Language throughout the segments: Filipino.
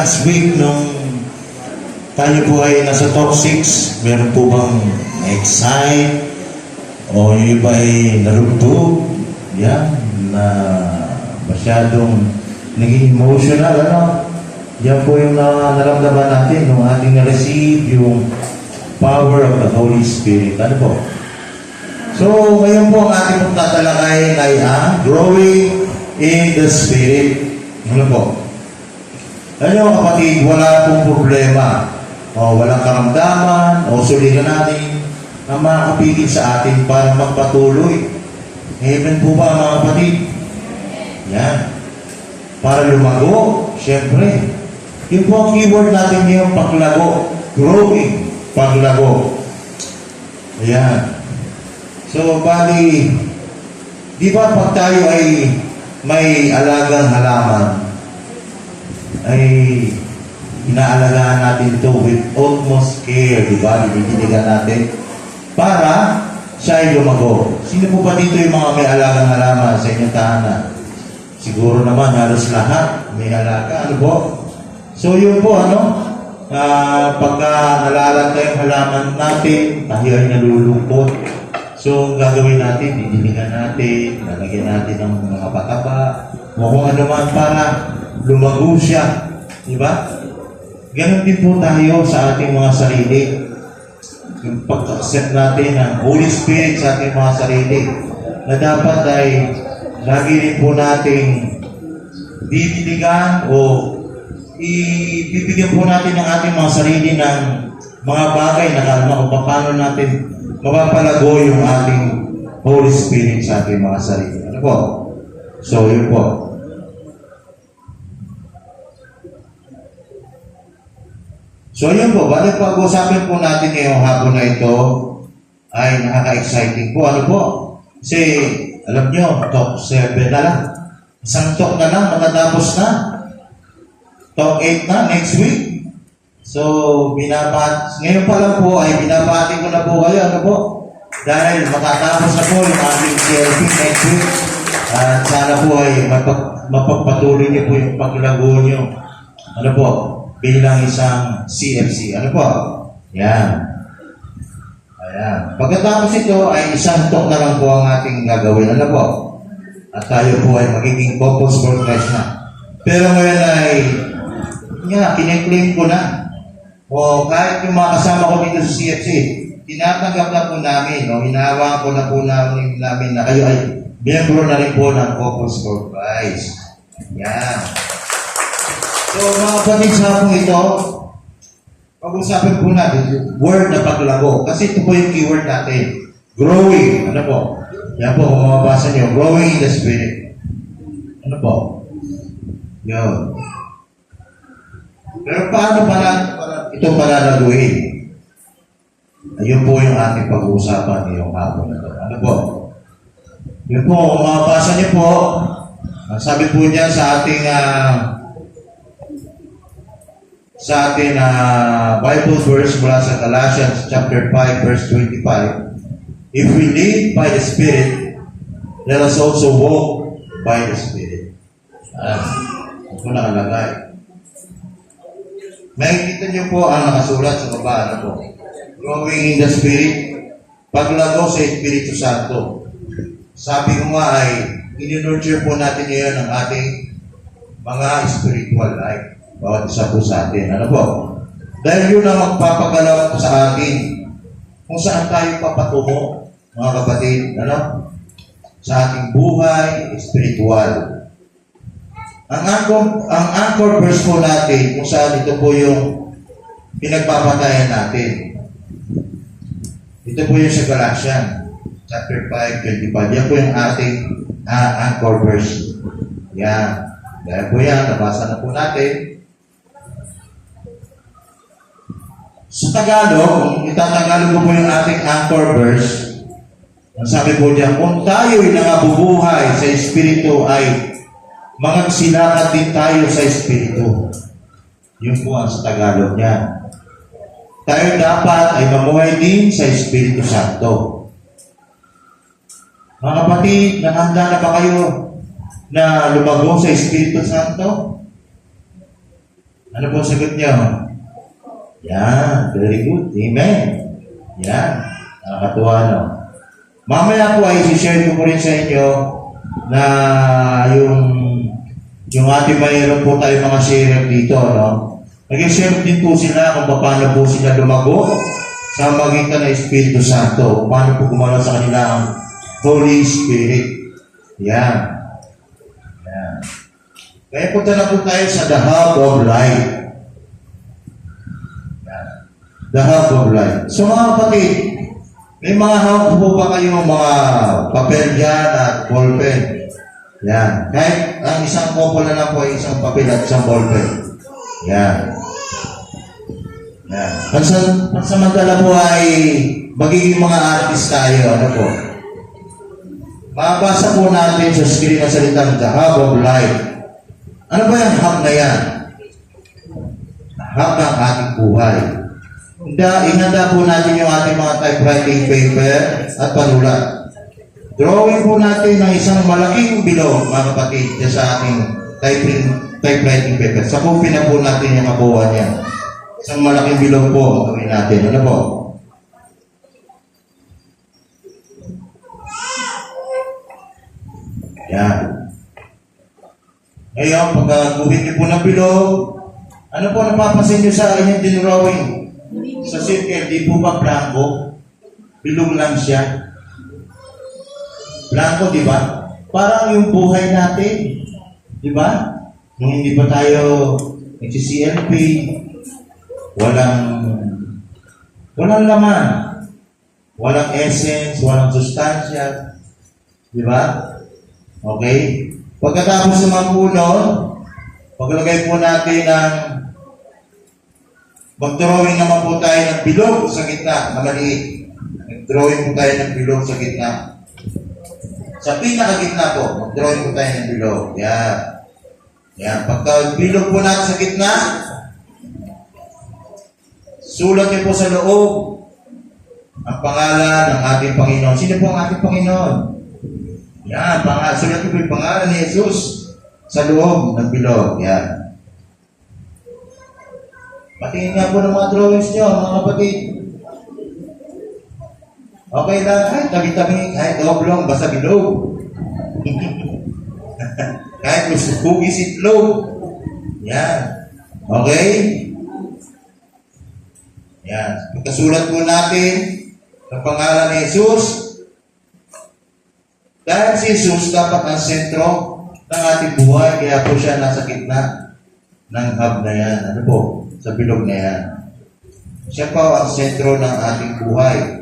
last week nung tayo po ay nasa top 6, meron po bang na-excite o yung iba ay narugtog, yan, na masyadong naging emotional, ano? Yan po yung naramdaman natin nung ating na-receive yung power of the Holy Spirit. Ano po? So, ngayon po ang ating pong tatalakayin ay ang growing in the Spirit. Ano po? Alam nyo kapatid, wala pong problema o walang karamdaman o suligan natin ang makakapigil sa atin para magpatuloy. Amen po ba mga kapatid? Yan. Para lumago, syempre. Yung po ang keyword natin ngayon, paglago. Growing. Paglago. Ayan. So, bali, di ba pag tayo ay may alagang halaman, ay inaalagaan natin ito with utmost care, di ba? Dinidiligan natin para siya ay lumago. Sino po ba dito yung mga may alagang halaman sa inyong tahanan? Siguro naman halos lahat may alaga. Ano po? So yun po, ano? Pagka nalalanta yung halaman natin, tayo ay nalulungkot. So, gagawin natin, didiligan natin, lalagyan natin ng mga pataba, o kung ano man para lumago siya. Di ba? Ganon din po tayo sa ating mga sarili. Yung pag-accept natin ng Holy Spirit sa ating mga sarili, na dapat ay lagi rin po nating didiligan o ibibigyan po natin ng ating mga sarili ng mga bagay na kalma kung paano natin mapapalago yung ating Holy Spirit sa ating mga sarili. Ano po? So, yun po. So, yun po. Balik pag-usapin po natin ngayong hapon na ito ay nakaka-exciting po. Ano po? Kasi, alam nyo, top 7 na lang. Isang talk na lang, matatapos na. Top 8 na, next week. So, ngayon pa lang po ay binabati ko na po kayo. Ano po? Dahil matatapos na po yung ating CLP next week. At sana po ay mapagpatuloy niyo po yung paglago niyo. Ano po? Bilang isang CFC. Ano po? Yan. Ayan. Pagkatapos ito ay isang talk na lang po ang ating gagawin. Ano po? At tayo po ay magiging focus for Christ na. Pero ngayon ay kiniklaim ko na. O kahit yung mga kasama ko dito sa CFC, tinatanggap na po namin, hinahawaan ko na po namin na kayo ay miyembro na rin po ng Focus for Christ. Yan. So mga kapatid sa hapong ito, pag-usapin po natin, word na paglago. Kasi ito po yung keyword natin. Growing. Ano po? Yan po, kung mababasa niyo. Growing in the Spirit. Ano po? Yan. Pero paano ito palalaguin? Ayun po yung ating pag-uusapan ngayong hapon na ito. Ano po? Yun po, kung mababasa niyo po, sabi po niya sa ating Bible verse mula sa Galatians chapter 5 verse 25. If we live by the Spirit, let us also walk by the Spirit. Ito nakalagay. Makikita niyo po ang nakasulat sa baba. Ano po? Growing in the Spirit, paglago sa Espiritu Santo. Sabi ko nga ay, in-nurture po natin ngayon ang ating mga spiritual life. Bawat isa po sa atin. Ano po? Dahil yun ang magpapagalaw sa atin kung saan tayo papatungo, mga kapatid, ano? Sa ating buhay, spiritual. Ang anchor verse po natin, kung saan ito po yung pinagpapatayan natin. Ito po yung sa Galatians, chapter 5, 25. Yan po yung ating anchor verse. Yan. Dahil po yan, nabasa na po natin. Sa Tagalog, kung itatagalog ko po yung ating anchor verse, ang sabi po diyan, kung tayo'y nangabubuhay sa Espiritu ay magagsilakan din tayo sa Espiritu. Yun po ang sa Tagalog niya. Tayo dapat ay mamuhay din sa Espiritu Santo. Mga kapatid, nakahanda na ba kayo na lumago sa Espiritu Santo? Ano po ang sagot niyo? Yan, very good. Amen. Yan, nakakatuwa, no? Mamaya po ay isi-share ko po rin sa inyo na yung ating mayroon po tayo mga share dito, no? Nag-share din po sila kung paano po sila lumago sa magitan ng Espiritu Santo. Paano po gumalaw sa kanilang Holy Spirit. Yan. Yan. Kaya punta na po tayo sa The Hub of Life. Yan. The Hub of Life. So mga kapatid, may mga hub po ba kayo mga papel dyan at ballpen? Yan. Kahit ang isang kopo na lang po ay isang papel at isang ballpen. Yan. Yan. Pansamantala po ay magiging mga artist tayo. Ano po? Mabasa po natin sa screen na salitang The Hub of Life. Ano ba yung hub na yan? Hub ng ating buhay. Inanda po natin yung ating mga typewriting paper at panulat. Drawing po natin ng isang malaking bilog, mga kapatid, sa ating typewriting paper. Sakupin na po natin yung kabuuan niya. Isang malaking bilog po ang gawin natin. Ano po? Yan. Ngayon, pagkaguhit niyo po ng bilog, ano po napapansin niyo sa inyong dinrawing? Sa circle, di po ba blanco? Bilog lang siya. Blanco, di ba? Parang yung buhay natin. Di ba? Nung hindi pa tayo nag-CLP, walang laman. Walang essence, walang sustansya. Di ba? Okay? Pagkatapos naman po nun, paglagay po natin ng mag-drawing naman po tayo ng bilog sa gitna na maliit. Mag-drawing po tayo ng bilog sa gitna. Sa pinakagitna po, mag-drawing po tayo ng bilog. Yan. Yan. Pagka bilog po natin sa gitna, sulat niyo po sa loob ang pangalan ng ating Panginoon. Sino po ang ating Panginoon? Yan. Sulat niyo po yung pangalan ni Jesus sa loob ng bilog. Yan. Patingin nga po ng mga drawings nyo, mga kapatid. Okay lang, kahit tabi-tabi, kahit oblong, basta bilog. Kahit gusto hugis itlog. Yan. Okay? Yan. Pagkasulat po natin ang pangalan ni Jesus. Dahil si Jesus dapat ang sentro ng ating buhay, kaya po siya nasa gitna ng hub na yan. Ano po? Sa bilog na yan. Siya po ang sentro ng ating buhay.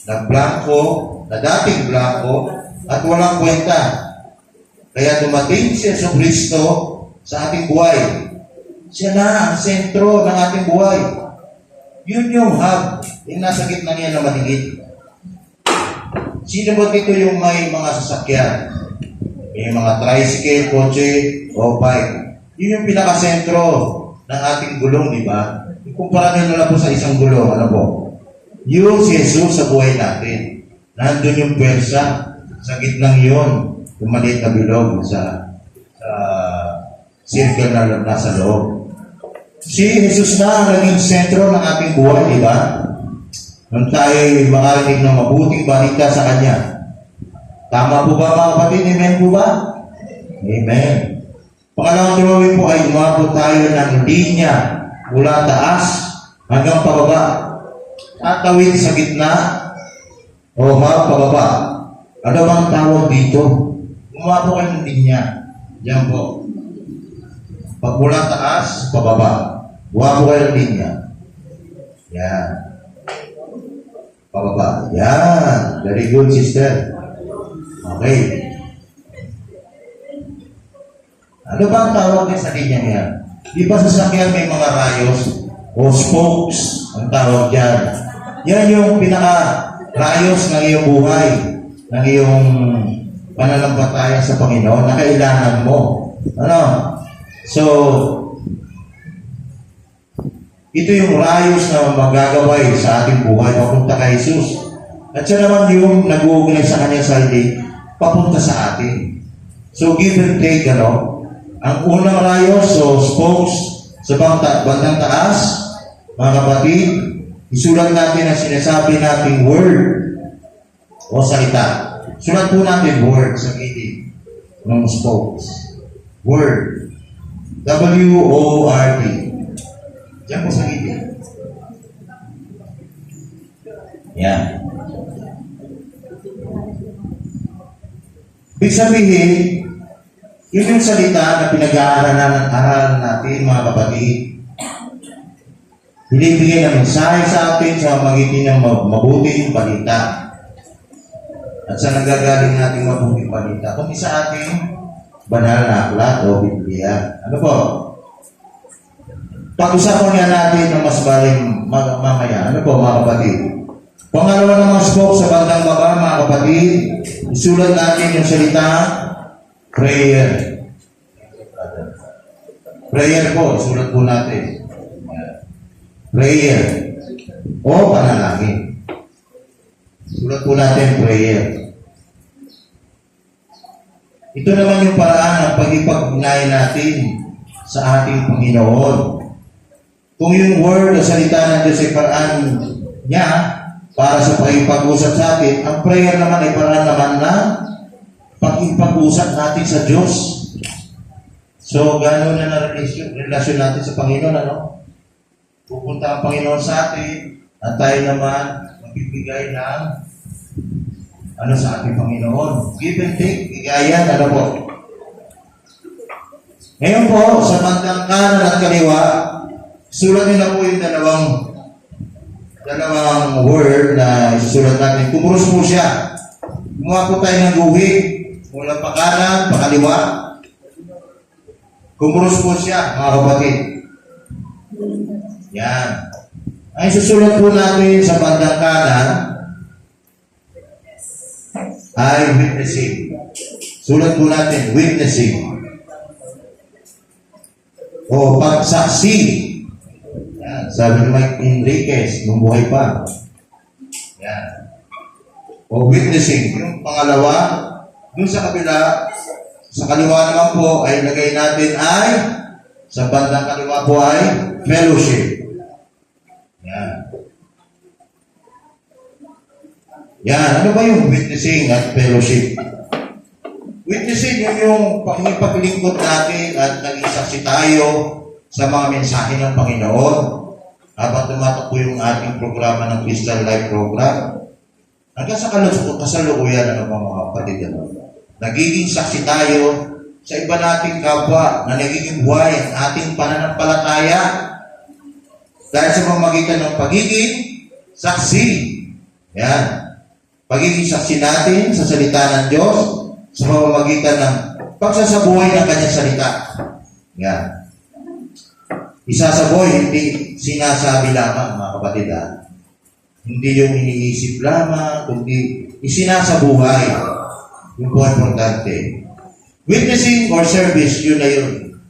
Na blanco, na dating blanco, at walang kwenta. Kaya dumating si Yesu Cristo sa ating buhay. Siya na ang sentro ng ating buhay. Yun yung hub, yung nasa gitna niya na maligid. Sino ba dito yung may mga sasakyan? May mga tricycle, kotse, o bike. Yun yung pinakasentro ng ating gulong, di ba? Ikumpara nyo na lang po sa isang gulong, ano po? Yung si Jesus sa buhay natin. Nandun yung pwersa sa gitnang yun. Yung maliit na bilog sa circle na nasa loob. Si Jesus na ang naging sentro ng ating buhay, di ba? Nung tayo makarinig ng mabuting balita sa Kanya. Tama po ba mga kapatid? Amen po ba? Amen. Pangalawang drawing po ay umabot tayo ng linya mula taas hanggang pababa. Tatawid sa gitna o pababa. Ano bang tawag dito? Umabot kayo ng linya. Diyan po. Pag mula taas, pababa. Umabot kayo ng linya. Yan. Pababa. Yan. Very good, sister. Okay. Ano ba ang tawag niya sa linya niya? Di ba sa sakyan may mga rayos o spokes ang tawag dyan? Yan yung pinaka-rayos ng iyong buhay, ng iyong pananampalataya sa Panginoon na kailangan mo. Ano? So, ito yung rayos na magagaway sa ating buhay papunta kay Jesus. At siya naman yung nag-uugnay sa kanyang sarili papunta sa atin. So, give and take, ano? Ang unang rayos, so spokes, Sa bandang taas, mga kapatid, isulat natin ang sinasabi nating word o salita. Sulat po natin word sa gilid ng spokes. Word. W-O-R-D. Diyan po sa gilid. Yan. Ibig sabihin, yun yung salita na pinag-aaralan natin, mga kapatid. Binibigay ng mensahe sa atin sa magiting ng mabuting balita. At sa nagagaling natin mabuting balita, kung isa ating banal na aklat o Biblia. Ano po? Pag-usapan nga natin ng mas baling mamaya. Ano po, mga kapatid? Pangalawa naman spoke sa bandang baba, mga kapatid, isulat natin yung salita, prayer. Prayer po, isulat po natin. Prayer o panalangin. Sulat po natin prayer. Ito naman yung paraan ng pag-ipag-ugnayan natin sa ating Panginoon. Kung yung word o salita ng Diyos ay paraan niya para sa pag-ipag-usap sa atin, ang prayer naman ay paraan naman na pag-ipag-usap natin sa Diyos. So, gano'n na relasyon natin sa Panginoon, ano? Pupunta ang Panginoon sa atin at tayo naman magbibigay ng ano sa ating Panginoon. Give and take, bigayan, ano po. Ngayon po, sa bandang kanan at kaliwa, sulat nyo na po yung dalawang word na isusulat natin. Kumuros po siya. Gumawa po tayo ng guhit. Mula pa kanan, pa kaliwa. Kumuros po siya, mga kapatid. Yan. Ang susulat po natin sa bandang kanan ay witnessing. Sulat po natin, witnessing. O pagsaksi. Yan. Sabi ni Mike Enriquez, nung buhay pa. Yan. O witnessing. Yung pangalawa, dun sa kabila, sa kaliwa naman po, ay lagay natin ay, sa bandang kaliwa po ay fellowship. Yan. Yan. Ano ba yung witnessing at fellowship? Witnessing yun yung paglingkod natin at naging saksi tayo sa mga mensahe ng Panginoon habang tumatakbo yung ating programa ng Crystal Life Program. Hanggang sa kasalukuyan ng mga kapatid. Nagiging saksi tayo sa iba nating kapwa na nagiging buhay ang ating pananampalataya dahil sa pamamagitan ng pagiging saksi. Yan. Pagiging saksi natin sa salita ng Diyos sa pamamagitan ng pagsasabuhay ng kanyang salita. Yan. Isasabuhay, hindi sinasabi lamang, mga kapatid. Hindi yung iniisip lamang, kundi isinasabuhay. Yung po importante. Witnessing or service, yun na yun.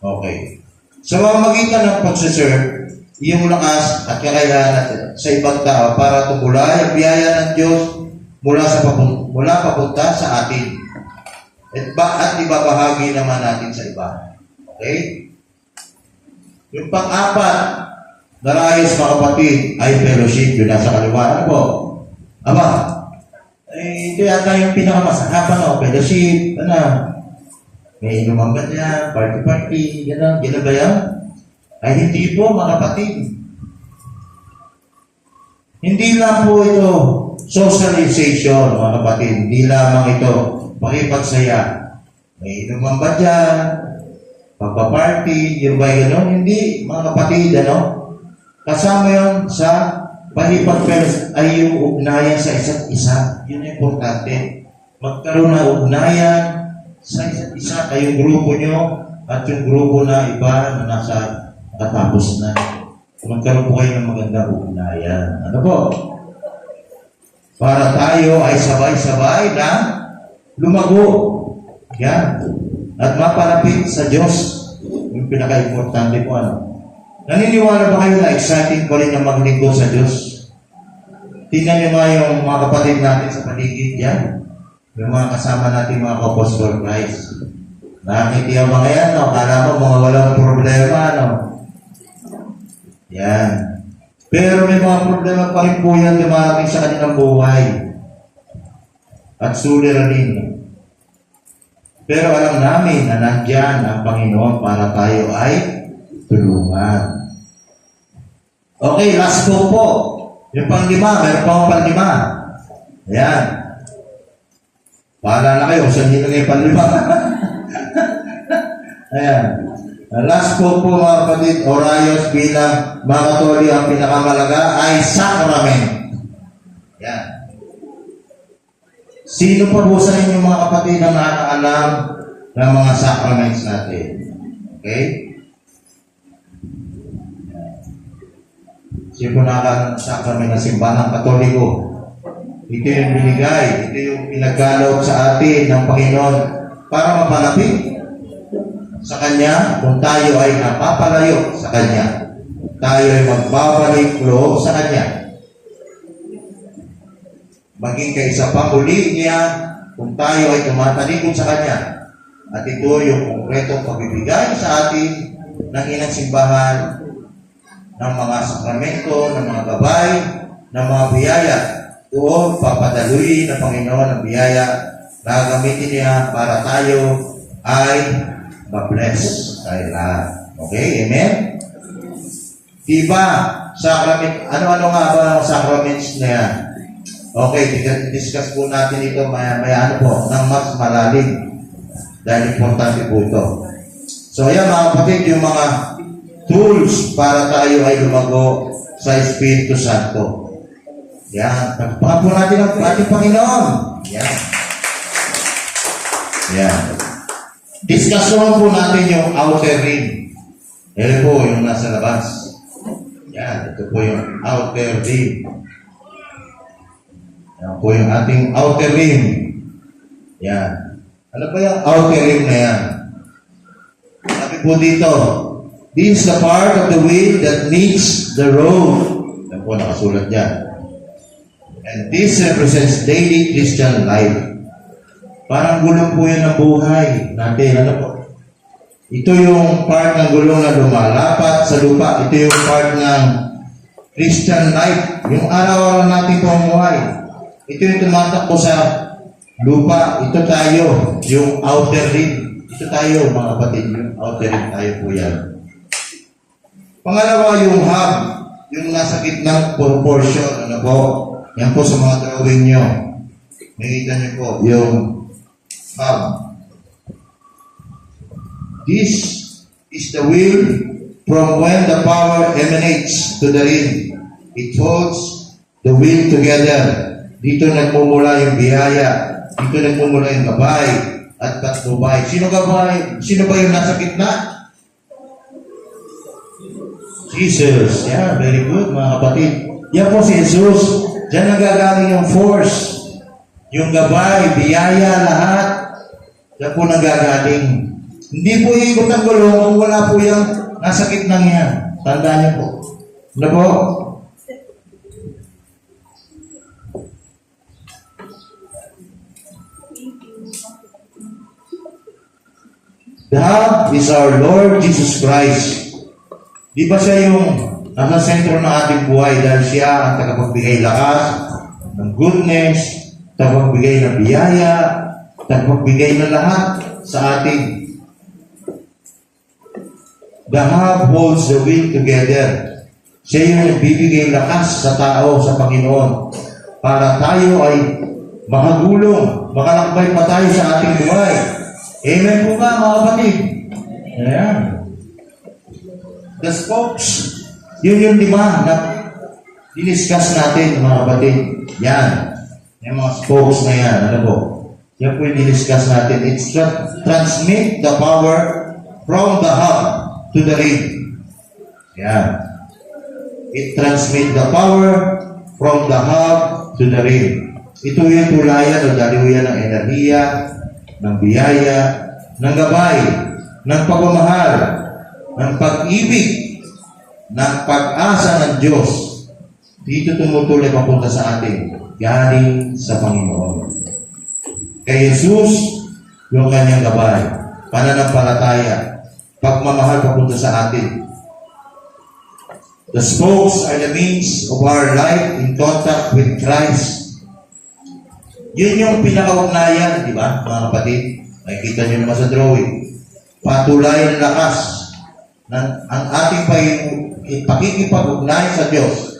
Okay. Sa pamamagitan ng pagsaserve, iyong lakas at kakayahan sa ibang tao para tumulay ang biyaya ng Diyos mula papunta sa atin. At ibabahagi naman natin sa iba. Okay? Yung pang-apat na rayos, mga kapatid, ay fellowship. Yun nasa kaliwa. Ano po? Aba, ito yata yung pinakamasahaba, fellowship. Ano? May inuman ba niya, party-party, gano'n ba yan? Ay hindi po, mga kapatid. Hindi lang po ito socialization, mga kapatid. Hindi lamang ito pakipagsaya. May inuman ba dyan? Pagpa-party, yun ba gano'n? Hindi, mga kapatid, ano? Kasama yun sa pakipagpelos ay yung ugnayan sa isa't isa. Yun yung importante. Magkaroon ng ugnayan sa isa't isa, kayong grupo nyo at yung grupo na iba na nasa katapos na. Magkaroon po kayo ng magandang ugnayan. Ano po? Para tayo ay sabay-sabay na lumago. Yan. At mapalapit sa Diyos. Yung pinaka-importante po, ano? Naniniwala ba kayo na exciting pa rin na maglingkod sa Diyos? Tingnan nyo nga yung mga kapatid natin sa paligid yan. Yung mga kasama natin, mga apostol Christ. Nakikita mga yan, no? Kala mo mga walang problema, no? Yan. Pero may mga problema pa rin po yan dumarating sa kanilang buhay. At suliranin. Pero alam namin na nandyan ang Panginoon para tayo ay tulungan. Okay, last po. Yung pang-lima, meron pa akong pang-lima. Ayan. Pahala na kayo, saan nilagay pang-lima? Ayan. Last po mga kapatid, Orayos bilang mga Katolik, ang pinakamalaga ay sacrament. Ayan. Sino pa po sa inyo mga kapatid ang nakakaalam ng mga sacraments natin? Okay? Sino po nakakaalam ng sacrament ng simbahan Katoliko? Ito yung binigay, ito yung pinagkaloob sa atin ng Panginoon para mapalapit sa Kanya kung tayo ay napapalayo sa Kanya. Tayo ay magbabalik loob sa Kanya. Maging kaisa pa muli niya kung tayo ay tumatalikod sa Kanya. At ito yung konkretong pagbibigay sa atin ng inang simbahan, ng mga sakramento, ng mga gabay, ng mga biyaya. Doon, papadaluin ng Panginoon ang biyaya na gamitin niya para tayo ay ma-bless tayo lahat. Okay? Amen? Diba, sacrament, ano-ano nga ba ang sacraments na yan? Okay, discuss po natin ito may ano po, ng mas malalim. Dahil importante po ito. So, ayan mga kapatid, yung mga tools para tayo ay lumago sa Espiritu Santo. Yan. Pagpakan po natin ang ating Panginoon. Yan. Yan. Discussion po natin yung outer rim. Yan po yung nasa labas. Yan. Ito po yung outer rim. Yan po yung ating outer rim. Yan. Ano ba yung outer rim na yan? Sabi po dito, this is the part of the wheel that meets the road. Yan po nakasulat dyan. And this represents daily Christian life. Parang gulong po yan ng buhay natin. Ano po? Ito yung part ng gulong na lumalapat sa lupa. Ito yung part ng Christian life. Yung araw-araw natin pumuhay. Ito yung tumatakbo sa lupa. Ito tayo. Yung outer rim. Ito tayo mga kapatid. Yung outer rim tayo po yan. Pangalawa yung hub. Yung nasa gitnang proportion. Ano po? Yan po sa mga drawing nyo. Makikita nyo po yung hub. This is the wheel from when the power emanates to the rim. It holds the wheel together. Dito nagmumula yung biyaya. Dito nagmumula yung gabay at patnubay. Sino gabay? Sino ba yung nasa gitna? Jesus. Yeah, very good mga kapatid. Yan po si Jesus. Diyan nagagaling yung force, yung gabay, biyaya, lahat. Diyan po nagagaling. Hindi po iikot ang gulong kung wala po yung nasa gitnang yan. Tandaan niyo po. Ano po? The hub is our Lord Jesus Christ. Di ba siya yung nasa sentro ng ating buhay dahil siya ang tagapagbigay lakas ng goodness, tagapagbigay ng biyaya, tagapagbigay ng lahat sa atin. The hub holds the wheel together. Siya yung nagbibigay lakas sa tao, sa Panginoon, para tayo ay makagulong, makalakbay pa tayo sa ating buhay. Amen po ba mga kapatid? Ayan. The spokes, yun yung lima na diniscuss natin mga kapatid. Yan. Yung mga spokes na yan. Ano po? Yan po yung diniscuss natin. It's transmit the power from the hub to the rim. Yan. It transmit the power from the hub to the rim. Ito yung tulayan o daliwian ng enerhiya, ng biyaya, ng gabay, ng pagmamahal, ng pag-ibig, ng pag-asa ng Diyos. Dito tumutuloy papunta sa atin, galing sa Panginoon. Kay Jesus, yung kanyang gabay. pananampalataya, pagmamahal papunta sa atin. The spokes are the means of our life in contact with Christ. Yun yung pinaka-ugnayan, di ba, mga kapatid? Nakikita nyo naman sa drawing. Patuloy ang lakas ng ang ating pakikipag-ugnayan sa Diyos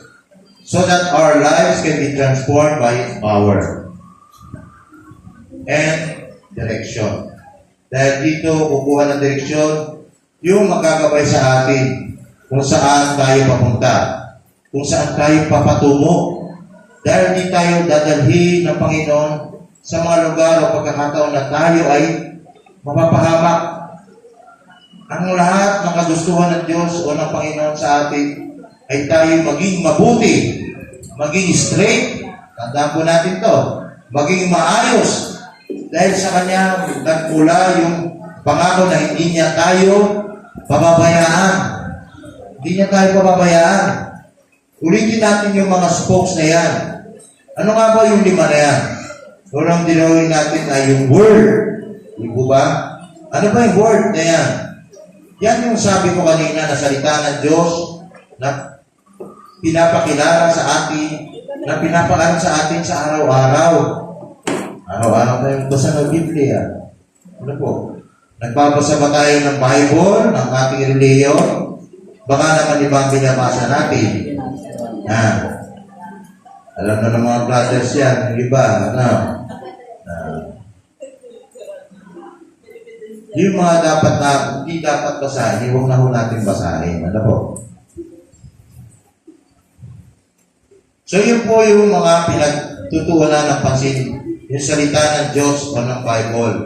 so that our lives can be transformed by His power and direction. Dahil dito, kukuha ng direksyon yung magkakabay sa atin kung saan tayo papunta, kung saan tayo papatungo. Dahil di tayo dadalhin ng Panginoon sa mga lugar o pagkakataon na tayo ay mapapahamak. Ang lahat ng kagustuhan ng Diyos o ng Panginoon sa atin ay tayo maging mabuti, maging straight, tandaan po natin to, maging maayos. Dahil sa Kanya nagmula yung pangako na hindi niya tayo pababayaan. Hindi niya tayo pababayaan. Ulitin natin yung mga spokes na yan. Ano nga ba yung 5 na yan? Unang dinawin natin ay yung word. Di po ba? Ano ba yung word na yan? Yan yung sabi ko kanina na salita ng Diyos na pinapakilala sa atin, na pinapakilala sa atin sa araw-araw. Araw-araw tayong basa ng Biblia. Ano po? Nagbabasa ba tayo ng Bible, ng ating reliyon? Baka naman ibang binabasa natin. Alam na ng mga brothers yan, yung iba, ano? Yung mga dapat na, hindi dapat basahin, huwag na ho natin basahin. Ano po? So yun po yung mga pinagtutuunan ng pansin, yung salita ng Diyos o ng Bible.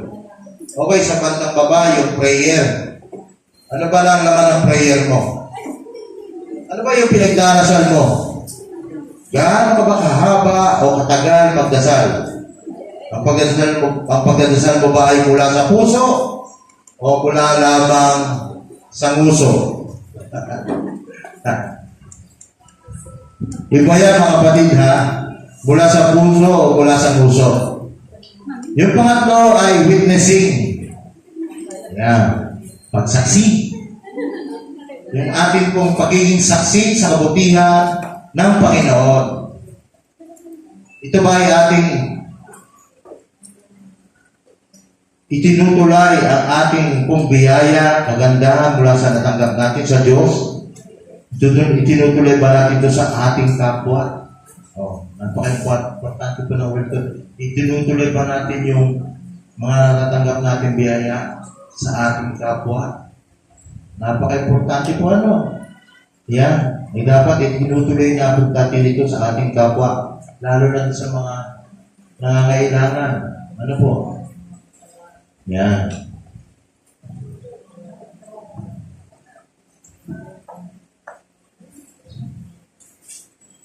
Okay, sa bandang baba, yung prayer. Ano ba lang laman ng prayer mo? Ano ba yung pinagdarasal mo? Gaano ka ba kahaba o katagal magdasal? Ang pagdadasal mo ba ay mula sa puso o mula lamang sa nguso? Iba yan mga kapatid ha? Mula sa puso o mula sa nguso? Yung pangatlo ay witnessing. Yan. Pagsaksi. Yung ating pong pagiging saksi sa kabutihan ng Panginoon. Ito ba ay ating itinutulay ang ating pong biyaya, kagandahan mula sa natanggap natin sa Diyos? Itinutulay ba natin ito sa ating kapwa? Napaka-importante pa ng word ito. Itinutuloy ba natin yung mga natanggap natin biyaya sa ating kapwa? Napaka-importante po ano? Yan. Dapat itinutuloy natin ito sa ating kapwa. Lalo na sa mga nangangailangan. Ano po? Yan.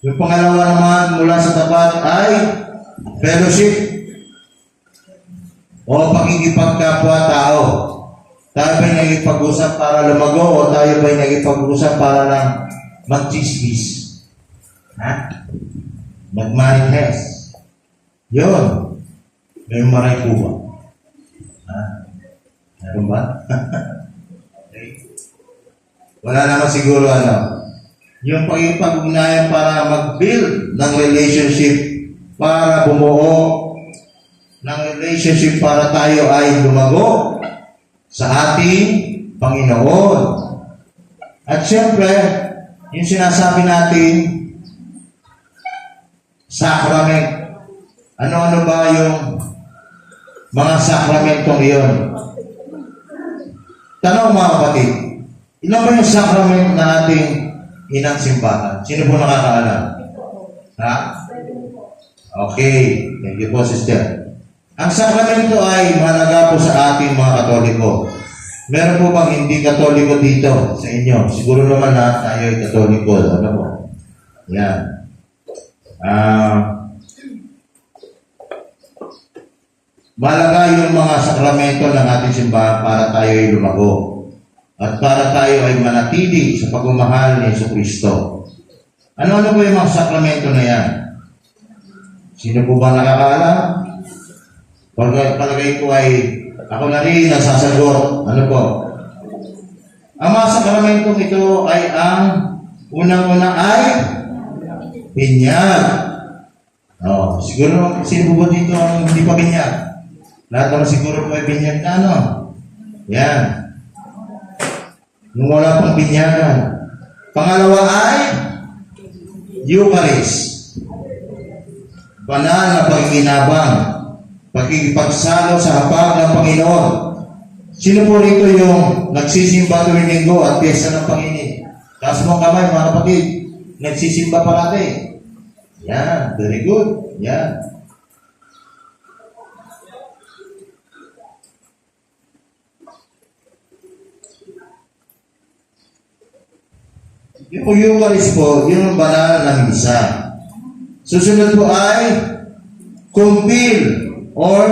Yung pangalawa naman mula sa tapat ay fellowship o pakikipagkapwa-tao. Tayo ba'y nagipag-usap para lumago o tayo ba'y nagipag-usap para lang mag-chismis? Mag-manifest. Yun. May maray po ba? Meron ba? Okay. Wala naman siguro ano. Yung pag-ugnayan para mag-build ng relationship, para bumuo ng relationship para tayo ay lumago sa ating Panginoon. At syempre, yung sinasabi natin, sacrament. Ano-ano ba yung mga sakramentong iyon? Tanong mga kapatid, ilan ba yung sacrament na ating inang simbahan? Sino po nakakaalam? Ha? Okay. Thank you po, sister. Ang sakramento ay mahalaga po sa ating mga Katoliko. Meron po bang hindi Katoliko dito sa inyo? Siguro naman na tayo ay Katoliko. Ano po? Yan. Mahalaga yung mga sakramento ng ating simbahan para tayo ay lumago. At para tayo ay manatili sa pagmamahal ni Jesucristo. Ano-ano po yung mga sakramento na yan? Sino po ba nakakaalam? Palagay ko ay Ako na rin nasasagot. Ano po? Ang mga sakramentong ito ay ang unang-una ay binyag. Siguro, sino po ba dito ang hindi pa binyag? Lahat naman siguro po ay binyag na, ano? Yan. Nung wala pang binyagan. Pangalawa ay Eucharist. Banal na pagkinabang. Pagkikipagsalo sa hapag ng Panginoon. Sino po rito yung nagsisimba tuwing linggo at piyesta ng Panginoon? Taas mong kamay, mga kapatid. Nagsisimba parati. Yan, very good. Yan. Yung Eucharist po, yun ang banal na misa. Susunod po ay compil or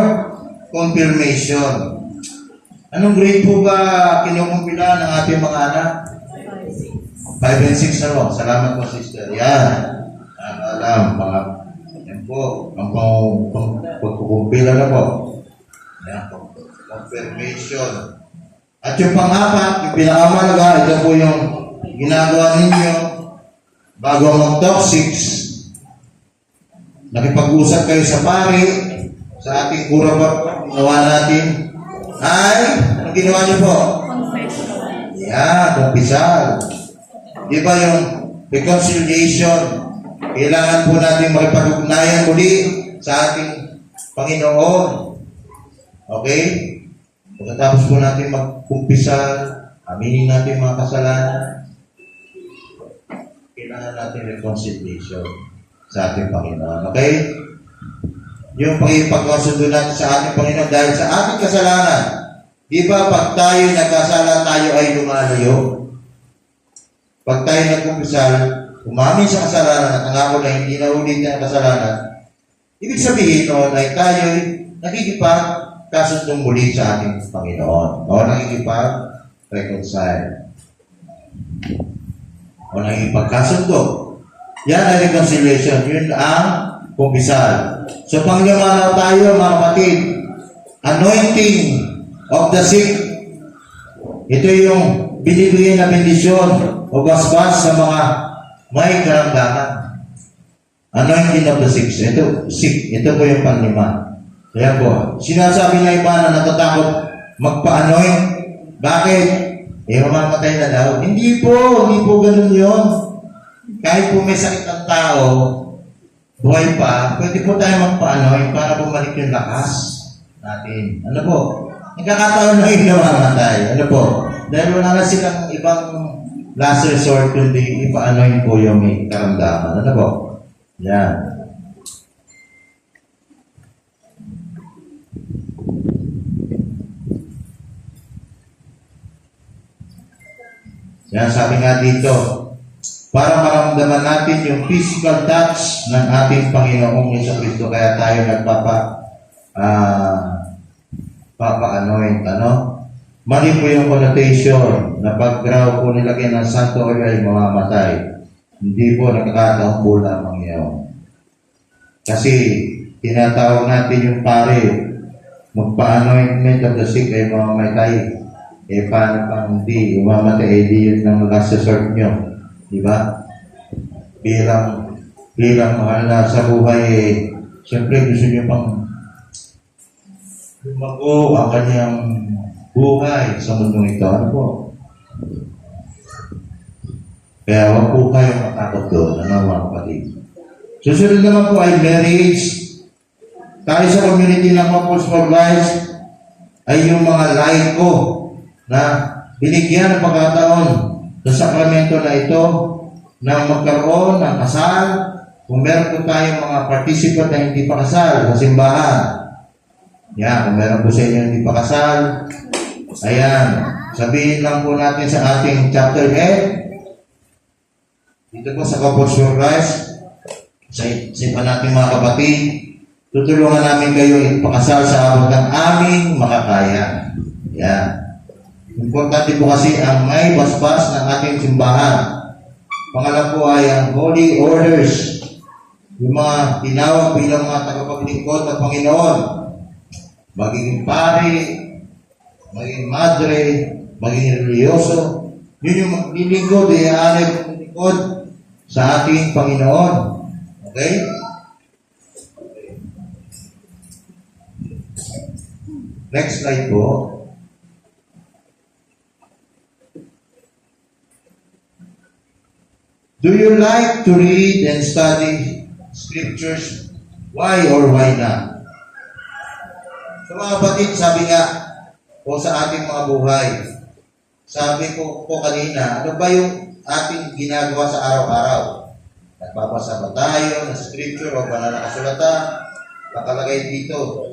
confirmation. Anong grade po ba kinukumpila ng ating mga anak? 5 and 6 na po. Salamat po, sister. Yan. Alam, mga, yan po. Ang pagkukumpila na po. Yan po. Confirmation. At yung pang-apat, yung pinakamalaga, ito po yung ginagawa ninyo bago mag-toxic. Nakipag-usap kayo sa pari, sa ating kurabat, ginawa natin, ay, ang ginawa niyo po? Confession. Yan, kumpisal. Di ba yung reconciliation? Kailangan po natin makipag-ugnayan muli sa ating Panginoon. Okay? Pagkatapos po natin magkumpisal, aminin natin mga kasalanan, kailangan natin reconciliation sa ating Panginoon. Okay? Yung pagkakasundo natin sa ating Panginoon dahil sa ating kasalanan. Di ba pag tayo nagkasala, tayo ay lumalayo? Pag tayo nagkumpisal, umamin sa kasalanan at nangako na hindi na ulit ang kasalanan, ibig sabihin noon ay tayo ay nakikipagkasundong muli sa ating Panginoon. O nakikipag-reconcile. O nakikipagkasundo. Yan ay reconciliation. Yun ang kumpisal. So, panglima tayo, mga kapatid, anointing of the sick. Ito yung binibigyan na bendisyon o basbas sa mga may karamdaman. Anointing of the sick. Ito po yung panglima. Kaya po, sinasabi na iba na natatakot magpa-anoint. Bakit? Mamamatay na daw. Hindi po ganun yun. Kahit po may sakit ang tao, buhay pa, pwede po tayo magpa-anoint para bumalik yung lakas natin. Ano po? Nagkakataon na yung namamatay. Ano po? Dahil wala na silang ibang last resort kundi ipa-anoint po yung may karamdaman. Ano po? Yan. Yan, sabi nga dito, para maramdaman natin yung physical touch ng ating Panginoong Jesucristo, kaya tayo papa-anoint, ano? Mali po yung connotation na pag raw po nilagyan ng santo oil ay mamamatay. Hindi po, nakakataon po lamang yun. Kasi, tinatawag natin yung pare, magpa-anointment of the sick ay mamamatay. Paano pang hindi umamatay, di yun ang last resort nyo. Diba? Bilang mahal na sa buhay, siyempre gusto nyo pang lumago ang kanyang buhay sa mundong ito. Ano po? Kaya huwag po kayo matakot doon. Ano mga kapatid? Susunod naman po ay marriage. Tayo sa community ng Couples for Life ay yung mga laiko na binigyan ng pagkataon sa sakramento na ito na magkaroon ng kasal. Kung meron po tayong mga participant na hindi pa kasal sa simbahan, yan, kung meron po sa inyo hindi pa kasal, ayan, sabihin lang po natin sa ating chapter head, dito po sa Couples for Christ, sa iba natin mga kapatid, tutulungan namin kayo ipakasal sa abot ng aming makakaya. Yan. Importante po kasi ang may basbas ng ating simbahan. Pangalawa po ay ang holy orders. Yung mga tinawag bilang mga tagapaglingkod ng Panginoon. Magiging pari, maging madre, maging religyoso. Yun yung maglilingkod, lingkod sa ating Panginoon. Okay? Next slide po. Do you like to read and study scriptures? Why or why not? So mga kapatid, sabi nga po sa ating mga buhay, sabi ko po kanina, ano ba yung ating ginagawa sa araw-araw? Nagpapasa ba tayo ng scripture o banal na kasulatan? Nakalagay dito.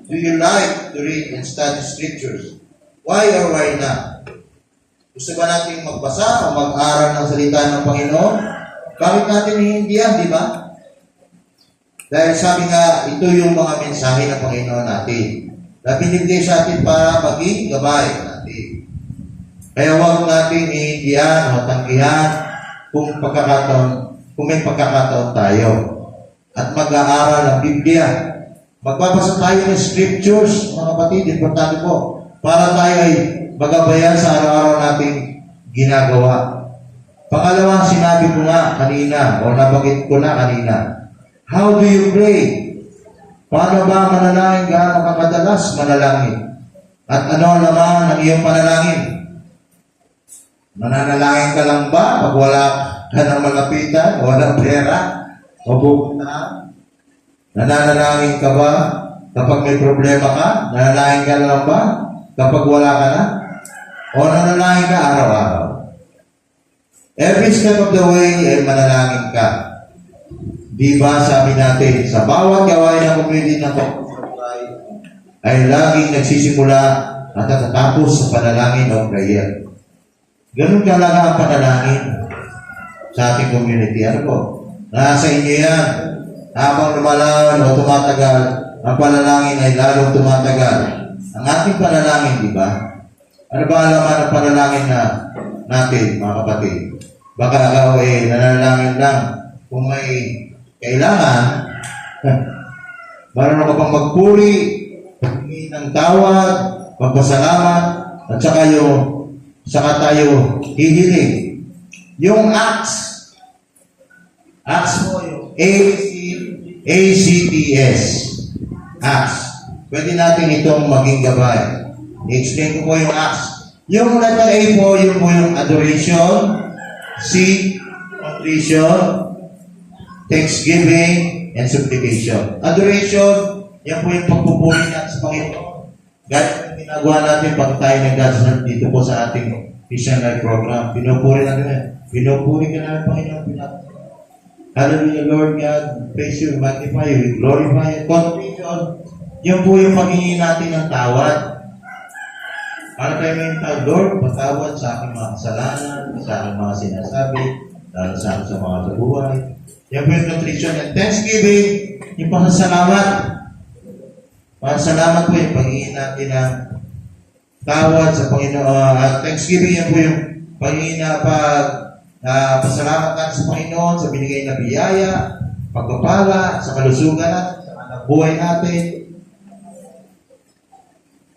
Do you like to read and study scriptures? Why or why not? Gusto ba natin magbasa o mag-aral ng salita ng Panginoon? Bakit natin hihindihan, di ba? Dahil sabi nga, ito yung mga mensahe ng Panginoon natin na binigay sa atin para maging gabay natin. Kaya huwag natin hihindihan o tanggihan kung may pagkakataon tayo at mag-aaral ng Biblia. Magbabasa tayo ng scriptures, mga kapatid, importante po, para tayo ay magabayan sa araw-araw nating ginagawa. Pangalawa, sinabi ko nga kanina, o nabanggit ko na kanina, how do you pray? Paano ba manalangin? Gaano ka kadalas manalangin? At ano naman ang iyong panalangin? Mananalangin ka lang ba pag wala ka ng malapitan, walang pera, o pupuntahan? Nananalangin ka ba kapag may problema ka? Nanalangin ka lang ba kapag wala ka na? O nanalangin ka araw-araw? Every step of the way ay manalangin ka. Di ba sabi natin, sa bawat gawain ng community ng ay laging nagsisimula at natatapos sa panalangin o prayer. Ganun talaga ang panalangin sa ating community. Ano po? Nasa inyo yan. Habang lumalawan o tumatagal, ang panalangin ay lalong tumatagal. Ang ating panalangin, di ba? Ano ba ang laman ng panalangin na natin, mga kapatid? Baka ikaw nanalangin lang kung may kailangan, marunong ka pang magpuri, paghingi ng tawad, magpasalamat, at saka tayo hihiling. Yung Acts po yung ACTS. Acts. Pwede natin itong maging gabay. I-explain ko po yung Acts. Yung letter A po, yun po yung adoration, C, contrition, thanksgiving, and supplication. Adoration, yan po yung pagpupuri natin sa Panginoon. Gaya yung ginagawa natin pag tayo nagdasal dito po sa ating Christian Life Program. Pinupuri natin yan. Pinupuri ka namin, Panginoon. Hallelujah, Lord God. Praise you, magnify you, glorify you. Contrition, yan po yung paghingi natin ng tawad. Para tayo may tawad, Lord, patawad sa aking mga kasalanan, sa aking mga sinasabi, lalo sa mga kabuhay. Yan po yung contrition and thanksgiving, yung pasasalamat. Pasasalamat po yung paghingi natin ng tawad sa Panginoon. At thanksgiving, yan po yung paghingi na pasalamat natin sa Panginoon sa binigay na biyaya, pagpapala, sa kalusugan natin, sa anak buhay natin.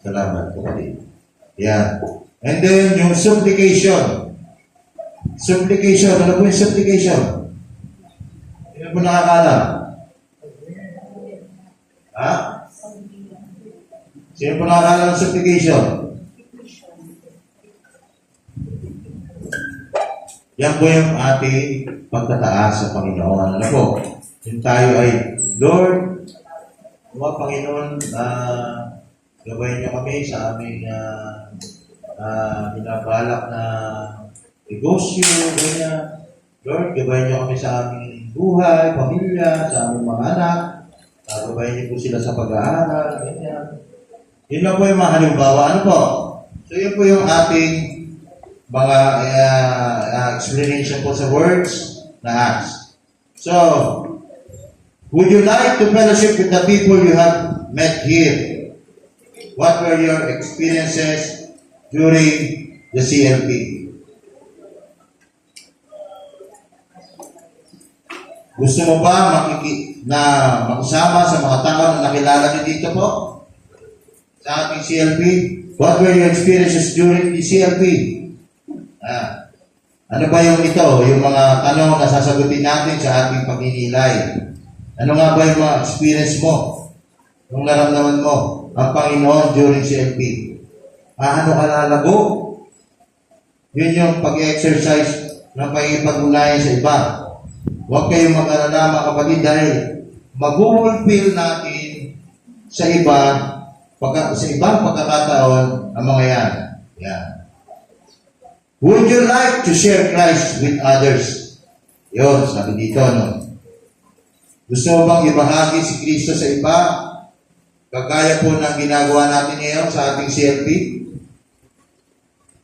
Salamat po kapatid. Yan. And then, yung supplication. Supplication. Ano po yung supplication? Sino po nakakaalam? Ha? Sino po nakakaalam ng supplication? Yan po yung ating pagtataas sa Panginoon. Ano po? Yung tayo ay, Lord, Panginoon, gabayin niyo kami sa aming binabalak na negosyo, ganyan. Lord, gabayin niyo kami sa aming buhay, pamilya, sa aming mga anak. Gabayin niyo po sila sa pag-aaral, ganyan. Yun lang po yung mga halimbawa. Ano po? So, yun po yung ating mga explanation po sa words na Acts. So, would you like to fellowship with the people you have met here? What were your experiences during the CLP? Gusto mo ba makisama sa mga tao na nakilala niyo dito po? Sa sa ating CLP? What were your experiences during the CLP? Ano ba yung ito? Yung mga tanong na sasagutin natin sa ating pagninilay. Ano nga ba yung mga experience mo? Yung naramdaman mo ang Panginoon during CLP? Ano ka lalago? Yun yung pag-exercise ng pag-ipag-ulayan sa iba. Huwag kayong mag-alala mga kapatid dahil mag-fulfill natin sa iba, sa ibang pagkakataon ang mga yan. Yan. Would you like to share Christ with others? Yun, sabi dito, no? Gusto mo bang ibahagi si Kristo sa iba? Kagaya po ng ginagawa natin ngayon sa ating CLP?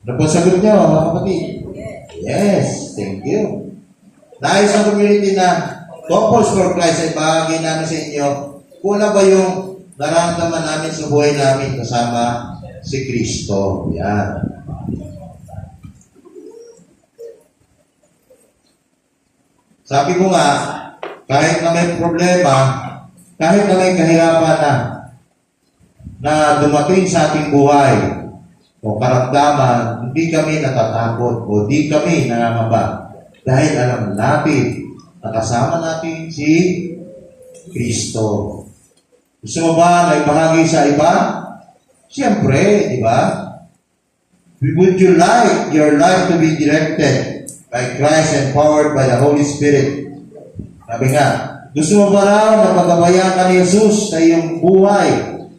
Ano po sagot nyo, mga kapatid? Yes, thank you. Dahil sa community na Couples for Christ ay bahagi namin sa inyo, kuna ba yung nararamdaman namin sa buhay namin kasama si Kristo? Yan. Sabi ko nga, kahit na may problema, kahit na may kahirapan na dumating sa ating buhay o karamdaman, hindi kami natatakot o di kami nangangamba. Dahil alam natin na kasama natin si Kristo. Gusto mo ba na ibahagi sa iba? Siyempre, di ba? Would you like your life to be directed by Christ and powered by the Holy Spirit? Sabi nga, gusto mo ba raw na pagabayan ka ni Jesus sa iyong buhay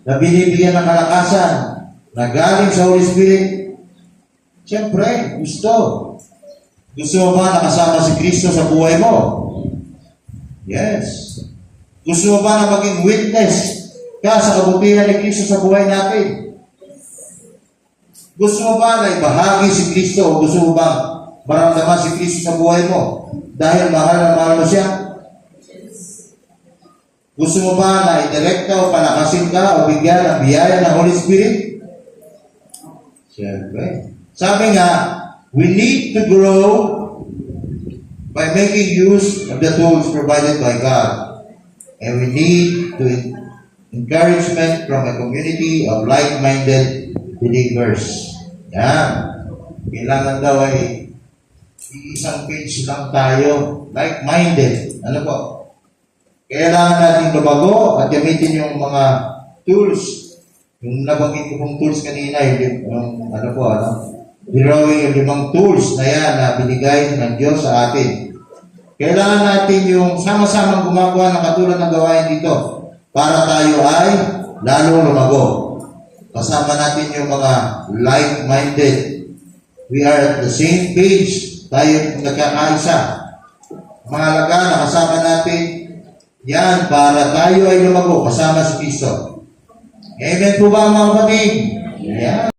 na binibigyan ng kalakasan na galing sa Holy Spirit? Siyempre, gusto. Gusto mo ba nakasama si Kristo sa buhay mo? Yes. Gusto mo ba na maging witness ka sa kabutihan ni Kristo sa buhay natin? Gusto mo ba na ibahagi si Kristo o gusto mo ba maramdaman si Kristo sa buhay mo dahil mahal na mahal mo siya? Gusto mo ba na idirekta o palakasin ka o bigyan ng biyaya ng Holy Spirit? Siyempre. Sabi nga, we need to grow by making use of the tools provided by God. And we need to encouragement from a community of like-minded believers. Yan. Kailangan daw ay isang page lang tayo. Like-minded. Ano po? Kailangan natin lumago at gamitin yung mga tools. Yung nabanggit ko pong tools kanina, yung drawing yung 5 tools na yan na binigay ng Diyos sa atin. Kailangan natin yung sama-samang gumagawa ng katulad ng gawain dito para tayo ay lalong lumago. Kasama natin yung mga like-minded. We are at the same page. Tayo nagkakaisa. Mahalaga na kasama natin yan para tayo ay lumago kasama si Kristo. Amen po ba mga kapatid? Yeah.